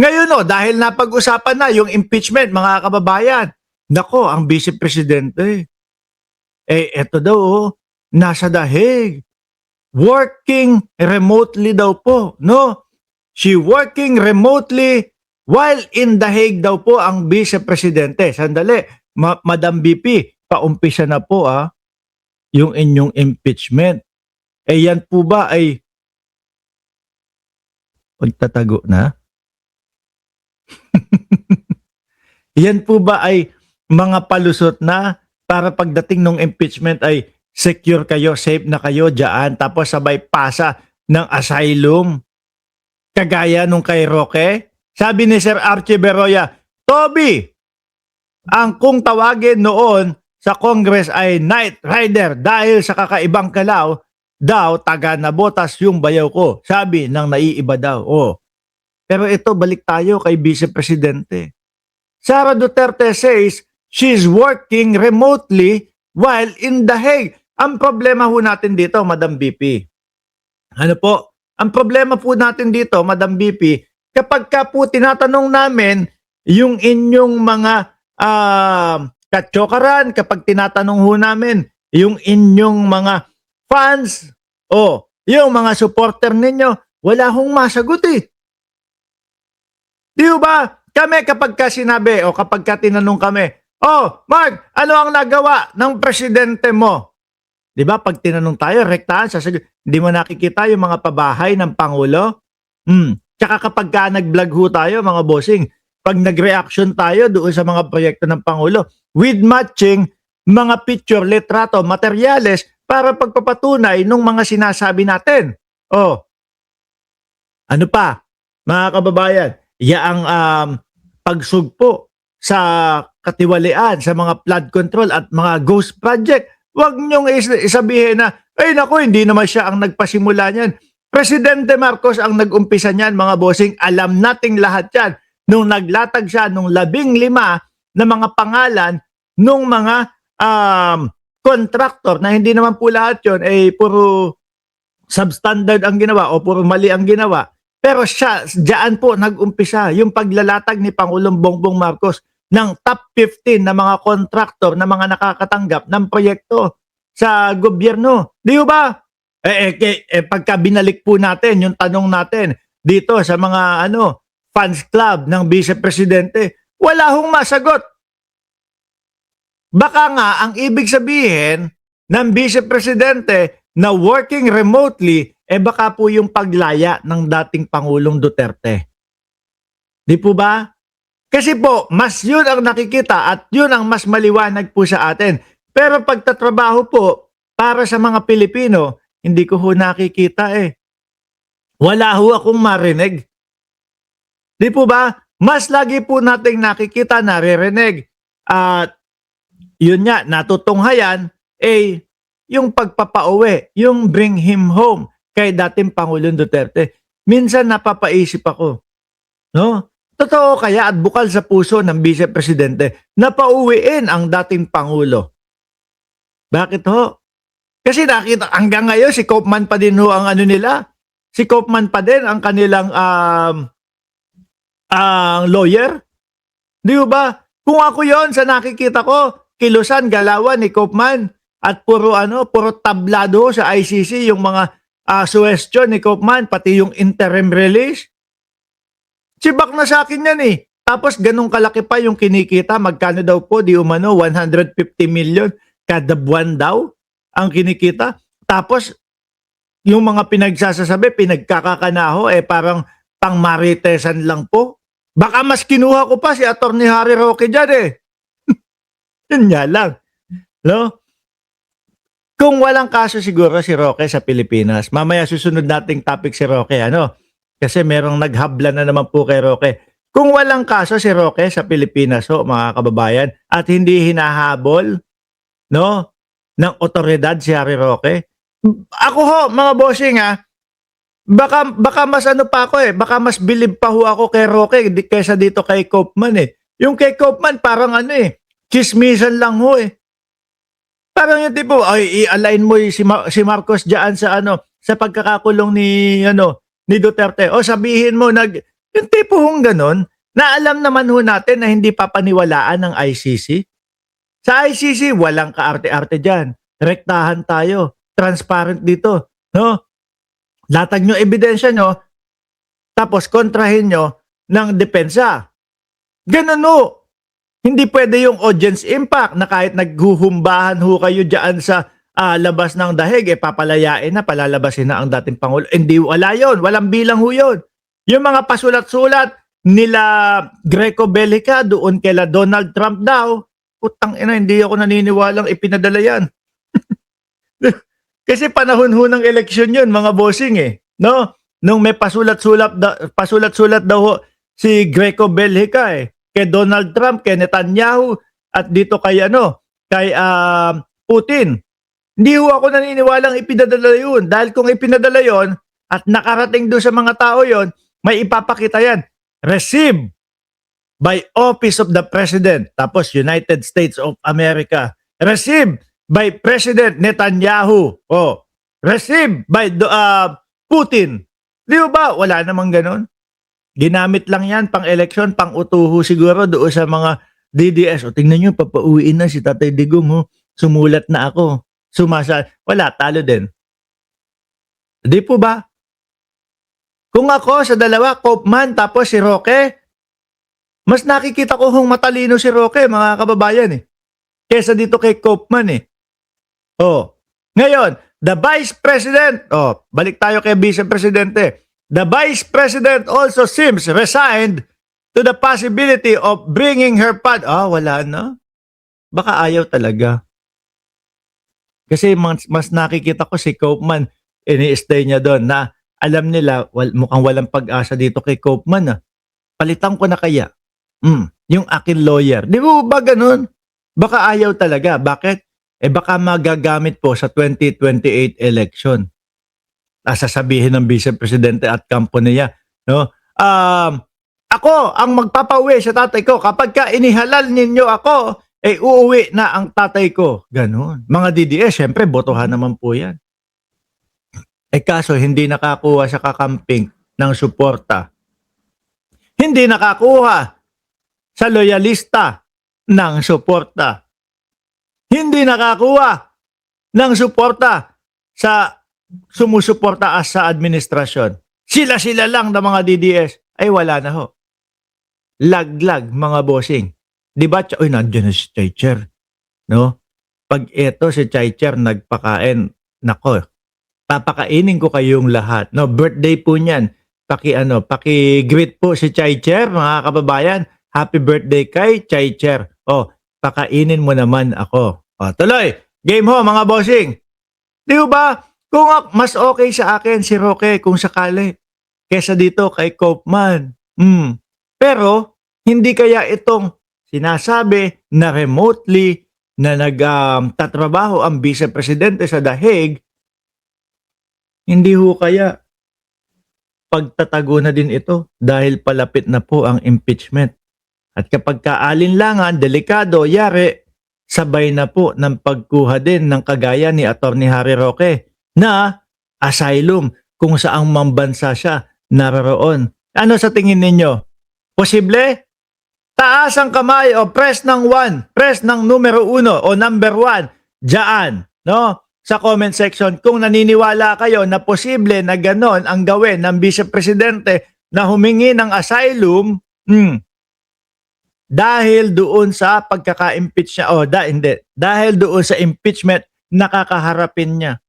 Ngayon dahil napag-usapan na yung impeachment, mga kababayan, nako, ang Vice Presidente, eto daw nasa dahig, working remotely daw po, no? She working remotely while in The Hague daw po ang Vice Presidente. Sandali, Madam VP, paumpisa na po yung inyong impeachment. Yan po ba ay pagtatago na? Yan po ba ay mga palusot na para pagdating ng impeachment ay secure kayo, safe na kayo dyan, tapos sabay pasa ng asylum? Kagaya nung kay Roque? Sabi ni Sir Archie Berroya, Toby, ang kung tawagin noon sa Congress ay Night Rider dahil sa kakaibang galaw daw taga nabotas yung bayaw ko. Sabi ng naiiba daw. Pero ito, balik tayo kay Vice Presidente. Sara Duterte says she's working remotely while in The Hague. Ang problema ho natin dito, Madam VP. Ano po? Ang problema po natin dito, Madam VP, kapag ka po tinatanong namin yung inyong mga katsokaran, kapag tinatanong ho namin yung inyong mga fans, yung mga supporter ninyo, wala hong masagot eh. Di ba? Kami kapag ka sinabi o kapag ka tinanong kami, Mark, ano ang nagawa ng presidente mo? Di ba? Pag tinanong tayo, rektahan, sasagot, hindi mo nakikita yung mga pabahay ng Pangulo? Tsaka kapag ka nag-vlog ho tayo, mga bossing, pag nag-reaction tayo doon sa mga proyekto ng Pangulo, with matching mga picture, litrato, materyales para pagpapatunay ng mga sinasabi natin. Ano pa, mga kababayan? Yaang pagsugpo sa katiwalian sa mga flood control at mga ghost project. Huwag niyong isabihin na, ay naku, hindi naman siya ang nagpasimula niyan. Presidente Marcos ang nag-umpisa niyan, mga bossing. Alam nating lahat yan. Nung naglatag siya nung 15 na mga pangalan nung mga contractor na hindi naman po lahat yun ay puro substandard ang ginawa o puro mali ang ginawa. Pero siya, diyan po nag-umpisa yung paglalatag ni Pangulong Bongbong Marcos ng top 15 na mga contractor na mga nakakatanggap ng proyekto sa gobyerno. Di ba? Pagka binalik po natin yung tanong natin dito sa mga fans club ng Vice Presidente, wala hong masagot. Baka nga ang ibig sabihin ng Vice Presidente na working remotely, baka po yung paglaya ng dating Pangulong Duterte. Di po ba? Kasi po, mas yun ang nakikita at yun ang mas maliwanag po sa atin. Pero pagtatrabaho po, para sa mga Pilipino, hindi ko ho nakikita Wala ho akong marinig. Di po ba? Mas lagi po nating nakikita, naririnig. At yun nga, natutunghayan, yung pagpapauwi, yung bring him home kay dating Pangulong Duterte. Minsan napapaisip ako, no? Totoo kaya at bukal sa puso ng Vice Presidente na pauwiin ang dating Pangulo? Bakit ho? Kasi nakita hanggang ngayon si Koopman pa din ho ang nila. Si Koopman pa din ang kanilang lawyer. Di ba? Kung ako yon sa nakikita ko, kilusan, galawan ni Koopman at puro tablado sa ICC yung mga suwestyon ni Koopman, pati yung interim release. Sibak na sa akin yan Tapos ganun kalaki pa yung kinikita. Magkano daw po? Di umano, 150 million kada buwan daw ang kinikita. Tapos yung mga pinagsasasabi, pinagkakakanaho, parang pangmaritesan lang po. Baka mas kinuha ko pa si Atty. Harry Roque dyan Yun nga lang. No? Kung walang kaso siguro si Roque sa Pilipinas, mamaya susunod nating topic si Roque, Kasi merong naghabla na naman po kay Roque. Kung walang kaso si Roque sa Pilipinas, mga kababayan, at hindi hinahabol, ng otoridad si Harry Roque, ako mga bossing baka mas pa ako baka mas believe pa ho ako kay Roque kaysa dito kay Koopman Yung kay Koopman parang chismisan lang ho Parang yung tipo, i-align mo si Marcos diyan sa sa pagkakakulong ni Duterte. O sabihin mo Yung tipo hong gano'n, na alam naman ho natin na hindi papaniwalaan ng ICC. Sa ICC, walang kaarte-arte diyan. Rektahan tayo, transparent dito, 'no? Latag niyo ebidensya niyo, tapos kontrahin niyo ng depensa. Gano'n ho. Hindi pwede yung audience impact na kahit naghuhumbahan ho kayo diyan sa labas ng dahig, papalayain na, palalabasin na ang dating Pangulo. Hindi, wala yon, walang bilang ho yun. Yung mga pasulat-sulat nila Greco Bellica doon kila Donald Trump daw, putang ina, hindi ako naniniwalang ipinadala yan. Kasi panahon ho ng eleksyon yun, mga bossing no? Nung may pasulat-sulat daw ho si Greco Bellica kay Donald Trump, kay Netanyahu, at dito kay kay Putin. Hindi ho ako naniniwalang ipinadala yun. Dahil kung ipinadala yun at nakarating doon sa mga tao yon, may ipapakita yan. Received by Office of the President. Tapos United States of America. Received by President Netanyahu. Oh, received by Putin. Di ba? Wala namang ganon. Ginamit lang yan pang eleksyon, pang utuho siguro doon sa mga DDS. O tingnan nyo, papauwiin na si Tatay Digong. Sumulat na ako. Wala, talo din. Di po ba? Kung ako sa dalawa, Koopman tapos si Roque, mas nakikita ko hong matalino si Roque, mga kababayan kesa dito kay Koopman Oh. Ngayon, the Vice President, balik tayo kay Vice Presidente. The Vice President also seems resigned to the possibility of bringing her pad. Wala na. Baka ayaw talaga. Kasi mas nakikita ko si Koopman, ini-stay niya doon na alam nila mukhang walang pag-asa dito kay Koopman. Palitan ko na kaya. Yung akin lawyer. Di ba ganun? Baka ayaw talaga. Bakit? Baka magagamit po sa 2028 election. Sasabihin ng Vice Presidente at kampo niya, no? Ako ang magpapauwi sa tatay ko kapag ka inihalal ninyo ako, uuwi na ang tatay ko. Ganun. Mga DDS, syempre, botohan naman po yan. Kaso, hindi nakakuha sa kakamping ng suporta. Hindi nakakuha sa loyalista ng suporta. Hindi nakakuha ng suporta sa sumusuporta sa administrasyon. Sila-sila lang na mga DDS. Wala na ho. Laglag, mga bossing. Diba? Nandiyan na si Chaycher. No? Pag eto si Chaycher nagpakain, nako, papakainin ko kayong lahat. No, birthday po niyan. Paki-greet po si Chaycher, mga kababayan. Happy birthday kay Chaycher. Pakainin mo naman ako. Tuloy. Game ho, mga bossing. Di ba? Kung mas okay sa akin si Roque kung sakali kesa dito kay Koopman. Pero hindi kaya itong sinasabi na remotely na nagtatrabaho ang Vice Presidente sa The Hague, hindi ho kaya pagtatago na din ito dahil palapit na po ang impeachment. At kapag kaalinlangan, delikado, yari, sabay na po ng pagkuha din ng kagaya ni Attorney Harry Roque na asylum kung saang mambansa siya naroon. Ano sa tingin ninyo? Posible? Taas ang kamay o press ng 1, press ng numero 1 o number 1 dyan, no? Sa comment section kung naniniwala kayo na posible na ganon ang gawin ng Vice Presidente na humingi ng asylum dahil doon sa pagkaka-impeach niya dahil doon sa impeachment na kakaharapin niya.